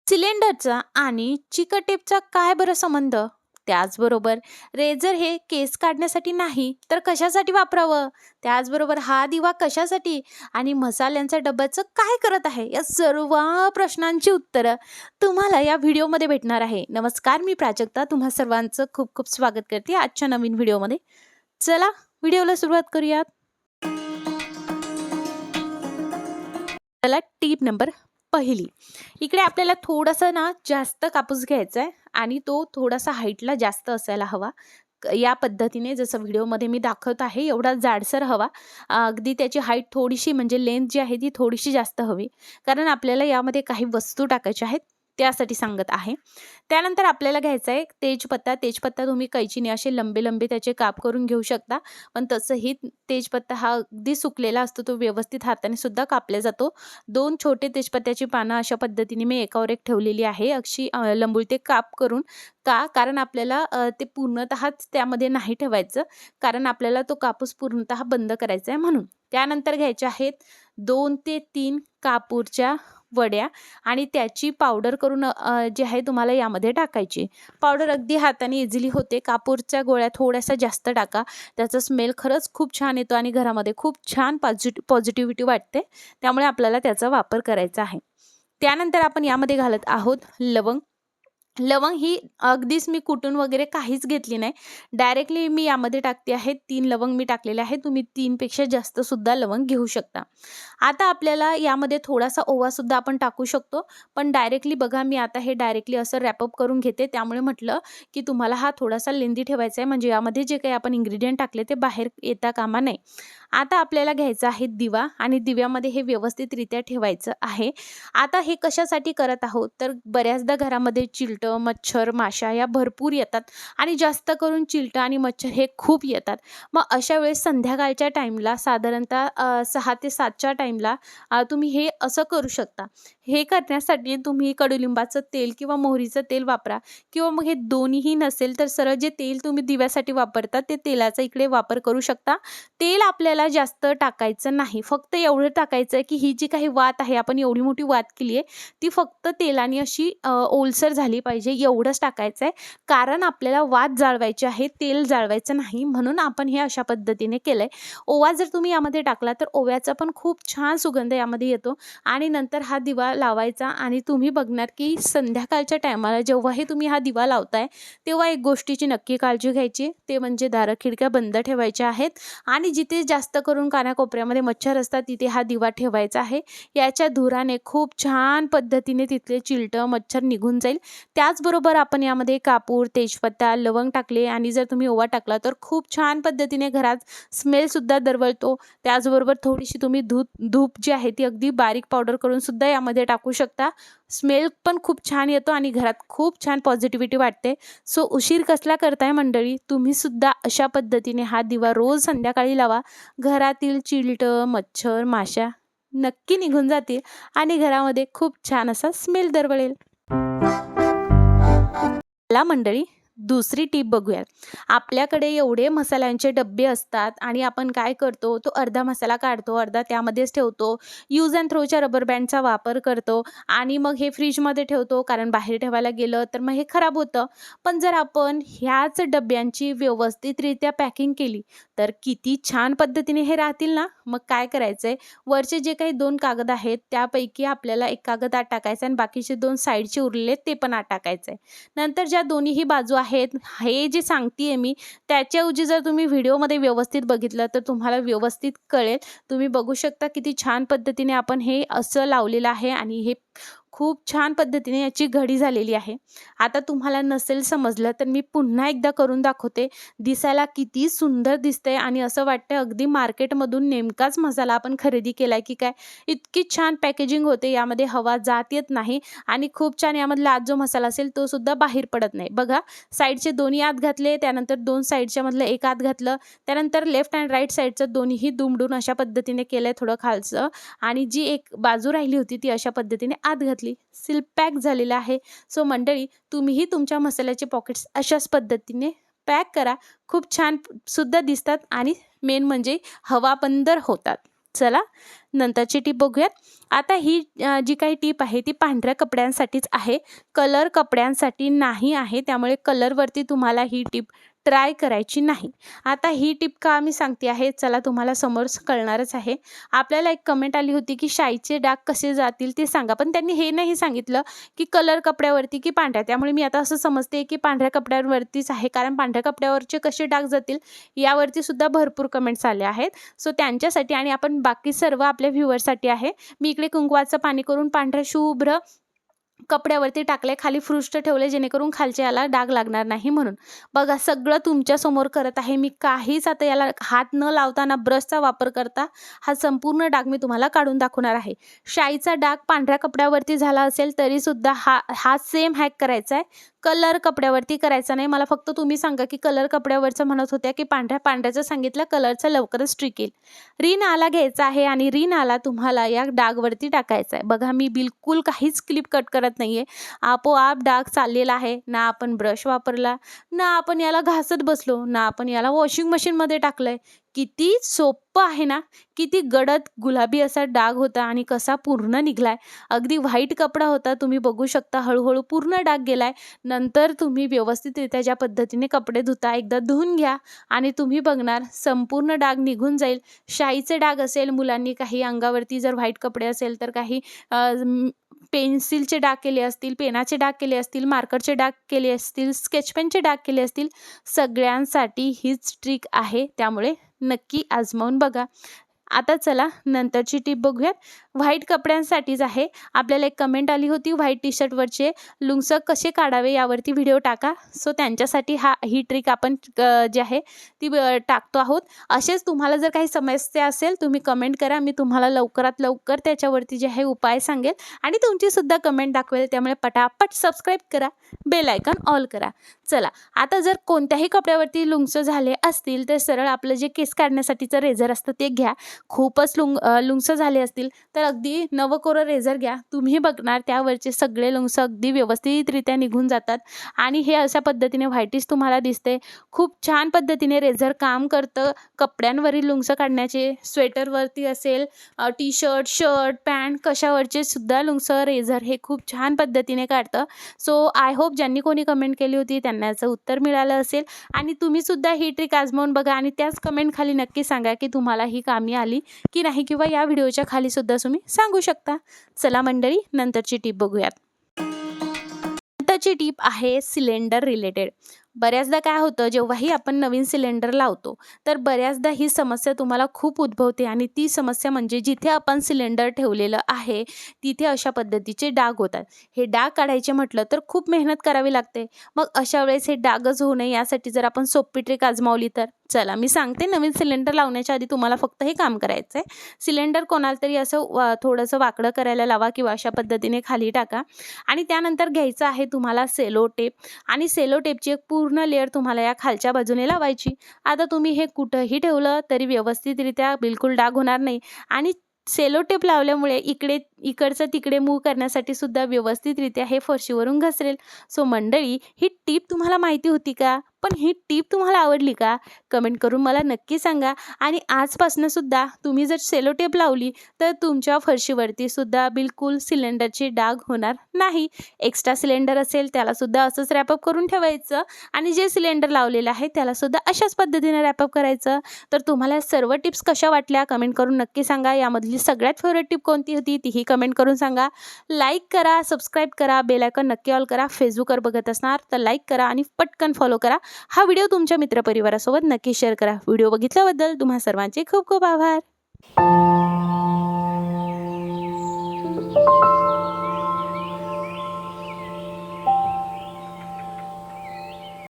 सिलेंडरचा आणि चिकट टेपचा काय बरं संबंध? त्याचबरोबर रेझर हे केस काढण्यासाठी नाही तर कशासाठी वापरावं? त्याचबरोबर हा दिवा कशासाठी आणि मसाल्यांच्या डब्याचं काय करत आहे? या सर्व प्रश्नांची उत्तरं तुम्हाला या व्हिडिओमध्ये भेटणार आहे. नमस्कार, मी प्राजक्ता तुम्हा सर्वांचं खूप खूप स्वागत करते आजच्या नवीन व्हिडिओमध्ये. चला व्हिडिओला सुरुवात करूयात. चला टीप नंबर पहिली. इकडे आपल्याला थोडासा ना जास्त कापूस घ्यायचा आहे आणि तो थोडासा हाईटला जास्त असायला हवा. या पद्धतीने जसं व्हिडिओमध्ये मी दाखवत आहे एवढा जाडसर हवा. अगदी त्याची हाईट थोडीशी म्हणजे लेंथ जी आहे ती थोडीशी जास्त हवी. कारण आपल्याला यामध्ये काही वस्तू टाकायच्या आहेत त्यासाठी सांगत आहे. त्यानंतर आपल्याला घ्यायचा आहे तेजपत्ता. तेजपत्ता तुम्ही कैचीने असे लंबे लंबे त्याचे काप करून घेऊ शकता. पण तसंही तेजपत्ता हा अगदी सुकलेला असतो, तो व्यवस्थित हाताने सुद्धा कापला जातो. 2 छोटे तेजपत्त्याची पानं अशा पद्धतीने मी एकावर एक ठेवलेली आहे. अशी लंबुळते काप करून. का? कारण आपल्याला ते पूर्णतःच त्यामध्ये नाही ठेवायचं. कारण आपल्याला तो कापूस पूर्णतः बंद करायचा आहे म्हणून. त्यानंतर घ्यायच्या आहेत 2 ते 3 कापूरच्या वड्या आणि त्याची पावडर करून जी आहे तुम्हाला यामध्ये टाकायची. पावडर अगदी हाताने इझिली होते. कापूरच्या गोळ्या थोड्याशा जास्त टाका. त्याचा स्मेल खरंच खूप छान येतो आणि घरामध्ये खूप छान पॉझिटिव्हिटी वाटते. त्यामुळे आपल्याला त्याचा वापर करायचा आहे. त्यानंतर आपण यामध्ये घालत आहोत लवंग. लवंग ही अगदीच मी कुटून वगैरे काहीच घेतली नाही. डायरेक्टली मी यामध्ये टाकते आहे. 3 लवंग मी टाकलेले आहेत. तुम्ही 3 पेक्षा जास्त सुद्धा लवंग घेऊ शकता. आता आपल्याला यामध्ये थोडासा ओवा सुद्धा आपण टाकू शकतो. पण डायरेक्टली बघा मी आता हे डायरेक्टली असं रॅपअप करून घेते. त्यामुळे म्हटलं की तुम्हाला हा थोडासा लेंदी ठेवायचा आहे म्हणजे यामध्ये जे काही आपण इन्ग्रीडियंट टाकले ते बाहेर येता कामा नये. आता आपल्याला घ्यायचा आहे दिवा आणि दिव्यामध्ये हे व्यवस्थितरित्या ठेवायचं आहे. आता हे कशासाठी करत आहोत तर बऱ्याचदा घरामध्ये चिलटं, मच्छर, माशा या भरपूर येतात आणि जास्त करून चिलटं आणि मच्छर हे खूप येतात. मग अशा वेळेस संध्याकाळच्या टाईमला साधारणतः 6 ते 7च्या टाईमला तुम्ही हे असं करू शकता. हे करण्यासाठी तुम्ही कडुलिंबाचं तेल किंवा मोहरीचं तेल वापरा किंवा मग हे दोन्हीही नसेल तर सरळ जे तेल तुम्ही दिव्यासाठी वापरता ते तेलाचा इकडे वापर करू शकता. तेल आपल्याला जास्त टाकायचं नाही. फक्त एवढं टाकायचं आहे की ही जी काही वात आहे, आपण एवढी मोठी वात केली आहे, ती फक्त तेलाने अशी ओलसर झाली पाहिजे एवढंच टाकायचं आहे. कारण आपल्याला वात जाळवायची आहे, तेल जाळवायचं नाही. म्हणून आपण हे अशा पद्धतीने केलं आहे. ओवा जर तुम्ही यामध्ये टाकला तर ओव्याचा पण खूप छान सुगंध यामध्ये येतो आणि नंतर हा दिवा लावायचा आणि तुम्ही बघणार की संध्याकाळच्या टायमाला जेव्हाही तुम्ही हा दिवा लावताय, तेव्हा एक गोष्टीची नक्की काळजी घ्यायची, ते म्हणजे दारं खिडक्या बंद ठेवायच्या आहेत आणि जिथे जास्त करून कानाकोपऱ्यामध्ये मच्छर असतात तिथे हा दिवा ठेवायचा आहे. याच्या धुराने खूप छान पद्धतीने तिथले चिलटं, मच्छर निघून जाईल. त्याचबरोबर आपण यामध्ये कापूर, तेजपत्ता, लवंग टाकले आणि जर तुम्ही ओवा टाकला तर खूप छान पद्धतीने घरात स्मेलसुद्धा दरवळतो. त्याचबरोबर थोडीशी तुम्ही धूप जी आहे ती अगदी बारीक पावडर करून सुद्धा यामध्ये टाकू शकता. स्मेल पण खूप छान येतो आणि घरात खूप छान पॉझिटिव्हिटी वाटते. सो उशीर कसला करताय मंडळी, तुम्ही सुद्धा अशा पद्धतीने हा दिवा रोज संध्याकाळी लावा. घरातील चिलटं, मच्छर, माशा नक्की निघून जातील आणि घरामध्ये खूप छान असा स्मेल दरवळेल. चला मंडळी दुसरी टीप बघूया. आपल्याकडे एवढे मसाल्यांचे डब्बे असतात आणि आपण काय करतो, तो अर्धा मसाला काढतो, अर्धा त्यामध्येच ठेवतो. यूज अँड थ्रोच्या रबर बँडचा वापर करतो आणि मग हे फ्रीजमध्ये ठेवतो कारण बाहेर ठेवायला गेलं तर मग हे खराब होतं. पण जर आपण ह्याच डब्यांची व्यवस्थितरित्या पॅकिंग केली तर किती छान पद्धतीने हे राहतील ना. मग काय करायचंय, वरचे जे काही 2 कागद आहेत त्यापैकी आपल्याला एक कागद आत टाकायचा आणि बाकीचे 2 साईडचे उरलेले ते पण आत टाकायचे. नंतर ज्या दोन्हीही बाजू आहेत, हे जे सांगतेय मी त्याच्याऐवजी जर तुम्ही व्हिडिओमध्ये व्यवस्थित बघितलं तर तुम्हाला व्यवस्थित कळेल. तुम्ही बघू शकता किती छान पद्धतीने आपण हे असं लावलेलं आहे आणि हे खूप छान पद्धतीने याची घडी झालेली आहे. आता तुम्हाला नसेल समजलं तर मी पुन्हा एकदा करून दाखवते. दिसायला किती सुंदर दिसते आणि असं वाटतं अगदी मार्केटमधून नेमकाच मसाला आपण खरेदी केलाय की काय. इतकी छान पॅकेजिंग होते, यामध्ये हवा जात येत नाही आणि खूप छान यामधला आत जो मसाला असेल तो सुद्धा बाहेर पडत नाही. बघा साईडचे दोन्ही आत घातले, त्यानंतर 2 साईडच्या मधलं एक आत घातलं, त्यानंतर लेफ्ट अँड राईट साईडचं दोन्हीही दुमडून अशा पद्धतीने केलंय थोडं खालचं आणि जी एक बाजू राहिली होती ती अशा पद्धतीने आत घातली. सील पॅक झालेलं आहे. सो मंडळी तुम्हीही तुमच्या मसाल्याचे पॉकेट्स अशाच पद्धतीने पॅक करा. खूप छान सुद्धा दिसतात आणि मेन म्हणजे हवाबंद होतात. चला नंतरची टीप बघूयात. आता ही जी काही टीप आहे ती पांढऱ्या कपड्यांसाठीच आहे, कलर कपड्यांसाठी नाही आहे. त्यामुळे कलरवरती तुम्हाला ही टीप ट्राय करायची नाही. आता ही टीप का मी सांगते आहे, चला तुम्हाला समोर कळणारच आहे. आपल्याला एक कमेंट आली होती की शाईचे डाग कसे जातील ते सांगा, पण त्यांनी हे नाही सांगितलं की कलर कपड्यावरती की पांढऱ्या. त्यामुळे मी आता असं समजते की पांढऱ्या कपड्यांवरतीच आहे, कारण पांढऱ्या कपड्यावरचे कसे डाग जातील यावरती सुद्धा भरपूर कमेंट्स आले आहेत. सो त्यांच्यासाठी आणि आपण बाकी सर्व आपल्या व्ह्यूअरसाठी आहे. मी इकडे कुंकवाचं पाणी करून पांढऱ्या शुभ्र कपड्यावरती टाकले, खाली फ्रुष्ट ठेवले जेणेकरून खालच्या याला डाग लागणार नाही म्हणून. बघा सगळं तुमच्या समोर करत आहे मी, काहीच आता याला हात न लावताना ब्रशचा वापर करता हा संपूर्ण डाग मी तुम्हाला काढून दाखवणार आहे. शाईचा डाग पांढऱ्या कपड्यावरती झाला असेल तरी सुद्धा हा सेम हॅक करायचा आहे, कलर कपड्यावरती करायचा नाही. मला फक्त तुम्ही सांगा की कलर कपड्यावरचं म्हणत होत्या की पांढऱ्याचं सांगितलं, कलरचं लवकरच ट्रिक येईल. रिन आला घ्यायचा आहे आणि रिन आला तुम्हाला या डागवरती टाकायचा आहे. बघा मी बिलकुल काहीच क्लिप कट करत नाहीये, आपोआप डाग चाललेला आहे. ना आपण ब्रश वापरला, ना आपण याला घासत बसलो, ना आपण याला वॉशिंग मशीनमध्ये टाकलंय. किती सोपं आहे ना. किती गडद गुलाबी असा डाग होता आणि कसा पूर्ण निघलाय. अगदी व्हाईट कपडा होता, तुम्ही बघू शकता हळूहळू पूर्ण डाग गेलाय. नंतर तुम्ही व्यवस्थितरित्या ज्या पद्धतीने कपडे धुता एकदा धुवून घ्या आणि तुम्ही बघणार संपूर्ण डाग निघून जाईल. शाईचे डाग असेल, मुलांनी काही अंगावरती जर व्हाईट कपडे असेल तर काही पेन्सिलचे डाग केले असतील, पेनाचे डाग केले असतील, मार्करचे डाग केले असतील, स्केच पेनचे डाग केले असतील, सगळ्यांसाठी हीच ट्रिक आहे. त्यामुळे नक्की आजमावून बघा. आता चला नंतरची टीप बघूयात. व्हाईट कपड्यांसाठीच आहे. आपल्याला एक कमेंट आली होती व्हाईट टी शर्टवरचे लुंग्स कसे काढावे यावरती व्हिडिओ टाका. सो त्यांच्यासाठी ही ट्रिक आपण जी आहे ती टाकतो आहोत. असेच तुम्हाला जर काही समस्या असेल तुम्ही कमेंट करा, मी तुम्हाला लवकरात लवकर त्याच्यावरती जे आहे उपाय सांगेल आणि तुमची सुद्धा कमेंट दाखवेल. त्यामुळे पटापट सबस्क्राईब करा, बेल आयकॉन ऑल करा. चला आता जर कोणत्याही कपड्यावरती लुंग्स झाले असतील तर सरळ आपलं जे केस काढण्यासाठीचं रेझर असतं ते घ्या. खूपच लुंग्स झाले असतील तर अगदी नवकोरं रेझर घ्या. तुम्ही बघणार त्यावरचे सगळे लुंग्स अगदी व्यवस्थितरित्या निघून जातात आणि हे अशा पद्धतीने व्हाईटिश तुम्हाला दिसते. खूप छान पद्धतीने रेझर काम करतं कपड्यांवरील लुंग्स काढण्याचे. स्वेटरवरती असेल, टी शर्ट, शर्ट, पॅन्ट कशावरचे सुद्धा लुंग्स रेझर हे खूप छान पद्धतीने काढतं. सो आय होप ज्यांनी कोणी कमेंट केली होती त्यांना याचं उत्तर मिळालं असेल आणि तुम्ही सुद्धा ही ट्रिक आजमावून बघा आणि त्याच कमेंट खाली नक्की सांगा की तुम्हाला ही कामी आली की नाही, किंवा या व्हिडिओच्या खाली सुद्धा तुम्ही सांगू शकता. चला मंडळी नंतरची टीप बघूयात. नंतरची टीप आहे सिलेंडर रिलेटेड. बऱ्याचदा काय होतं, जेव्हाही आपण नवीन सिलेंडर लावतो तर बऱ्याचदा ही समस्या तुम्हाला खूप उद्भवते आणि ती समस्या म्हणजे जिथे आपण सिलेंडर ठेवलेलं आहे तिथे अशा पद्धतीचे डाग होतात. हे डाग काढायचे म्हटलं तर खूप मेहनत करावी लागते. मग अशा वेळेस हे डागच होऊ नये यासाठी जर आपण सोपी ट्रिक आजमावली तर चला मी सांगते. नवीन सिलेंडर लावण्याच्या आधी तुम्हाला फक्त हे काम करायचं आहे. सिलेंडर कोणाला तरी असं थोडंसं वाकडं करायला लावा किंवा अशा पद्धतीने खाली टाका आणि त्यानंतर घ्यायचं आहे तुम्हाला सेलो टेप आणि सेलो टेपची एक पूर्ण लेअर तुम्हाला या खालच्या बाजूने लावायची. आता तुम्ही हे कुठंही ठेवलं तरी व्यवस्थितरित्या बिलकुल डाग होणार नाही आणि सेलो टेप लावल्यामुळे इकडचं तिकडे मूव्ह करण्यासाठी सुद्धा व्यवस्थितरित्या हे फरशीवरून घसरेल. सो मंडळी ही टीप तुम्हाला माहिती होती का? पण ही टीप तुम्हाला आवडली का? कमेंट करून मला नक्की सांगा. आणि आजपासून सुद्धा तुम्ही जर सेलो टेप लावली तर तुमच्या फरशीवरती सुद्धा बिलकुल सिलेंडरचे डाग होणार नाही. एक्स्ट्रा सिलेंडर असेल त्याला सुद्धा असंच रॅपअप करून ठेवायचं आणि जे सिलेंडर लावलेलं आहे त्याला सुद्धा अशाच पद्धतीने रॅपअप करायचं. तर तुम्हाला सर्व टिप्स कशा वाटल्या कमेंट करून नक्की सांगा. यामधली सगळ्यात फेवरेट टिप कोणती होती तीही कमेंट करून सांगा. लाईक करा, सबस्क्राईब करा, बेल आयकॉन नक्की ऑल करा. फेसबुकवर बघत असणार तर लाईक करा आणि पटकन फॉलो करा. हा व्हिडिओ तुमच्या मित्रपरिवारासोबत नक्की शेअर करा. व्हिडिओ बघितल्याबद्दल तुम्हा सर्वांचे खूप खूप आभार.